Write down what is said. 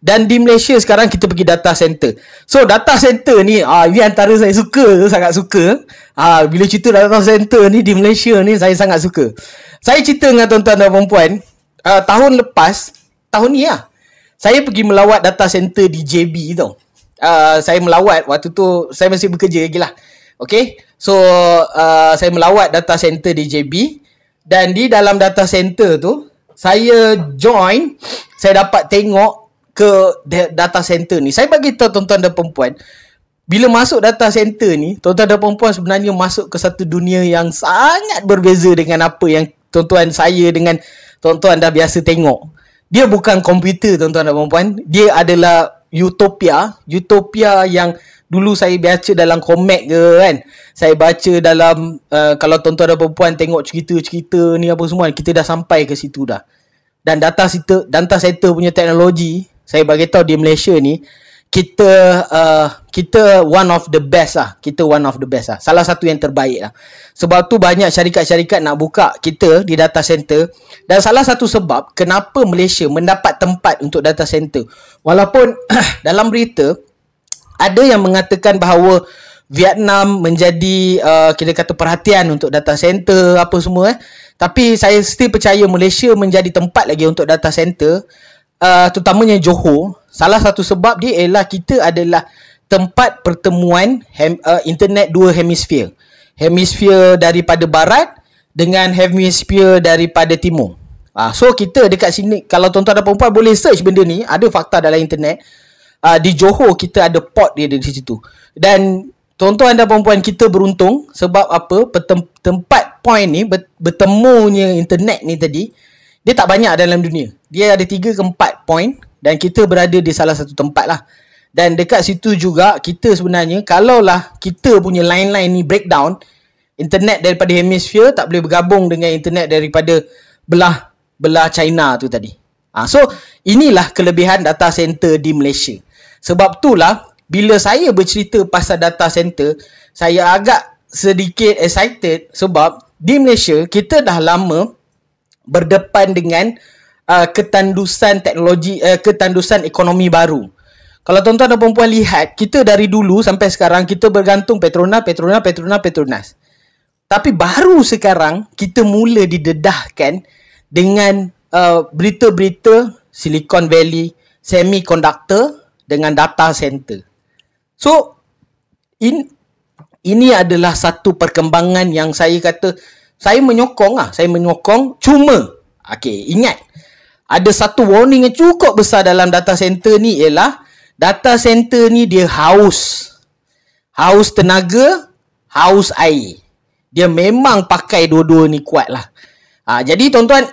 Dan di Malaysia sekarang kita pergi data center. So data center ni ini antara saya suka, sangat suka. Bila cerita data center ni di Malaysia ni saya sangat suka. Saya cerita dengan tuan-tuan dan puan-puan, tahun lepas, tahun ni lah, saya pergi melawat data center di JB tau. Saya melawat waktu tu saya masih bekerja lagi lah. Okay, so saya melawat data center di JB, dan di dalam data center tu saya join, saya dapat tengok ke data center ni. Saya bagi tahu tuan-tuan dan perempuan, bila masuk data center ni, tuan-tuan dan perempuan sebenarnya masuk ke satu dunia yang sangat berbeza dengan apa yang tuan-tuan saya dengan tuan-tuan dah biasa tengok. Dia bukan komputer tuan-tuan dan perempuan, dia adalah utopia yang dulu saya baca dalam komik ke kan. Saya baca dalam kalau tuan-tuan dan perempuan tengok cerita-cerita ni apa semua, kita dah sampai ke situ dah. Dan data center punya teknologi, saya bagi tahu di Malaysia ni kita one of the best lah. Kita one of the best lah. Salah satu yang terbaik lah. Sebab tu banyak syarikat-syarikat nak buka kita di data center. Dan salah satu sebab kenapa Malaysia mendapat tempat untuk data center. Walaupun dalam berita ada yang mengatakan bahawa Vietnam menjadi kita kata perhatian untuk data center apa semua Tapi saya still percaya Malaysia menjadi tempat lagi untuk data center, terutamanya Johor. Salah satu sebab dia ialah kita adalah tempat pertemuan internet dua hemisfere. Hemisfere daripada barat dengan hemisfere daripada timur. So kita dekat sini, kalau tuan-tuan dan perempuan boleh search benda ni, ada fakta dalam internet. Di Johor kita ada port dia di situ. Dan tuan-tuan dan perempuan kita beruntung sebab apa? Tempat point ni bertemunya internet ni tadi, dia tak banyak dalam dunia. Dia ada 3 ke 4 point dan kita berada di salah satu tempat lah. Dan dekat situ juga kita sebenarnya, kalaulah kita punya line-line ni breakdown, internet daripada hemisfere tak boleh bergabung dengan internet daripada belah China tu tadi. So inilah kelebihan data center di Malaysia. Sebab itulah bila saya bercerita pasal data center, saya agak sedikit excited sebab di Malaysia kita dah lama berdepan dengan ketandusan teknologi, ketandusan ekonomi baru. Kalau tuan-tuan dan perempuan lihat, kita dari dulu sampai sekarang kita bergantung Petronas. Tapi baru sekarang kita mula didedahkan dengan berita-berita Silicon Valley, semiconductor dengan data center. So ini adalah satu perkembangan yang saya kata saya menyokong. Cuma ingat, ada satu warning yang cukup besar dalam data center ni ialah data center ni dia haus tenaga, haus air. Dia memang pakai dua-dua ni kuat lah. Jadi tuan-tuan,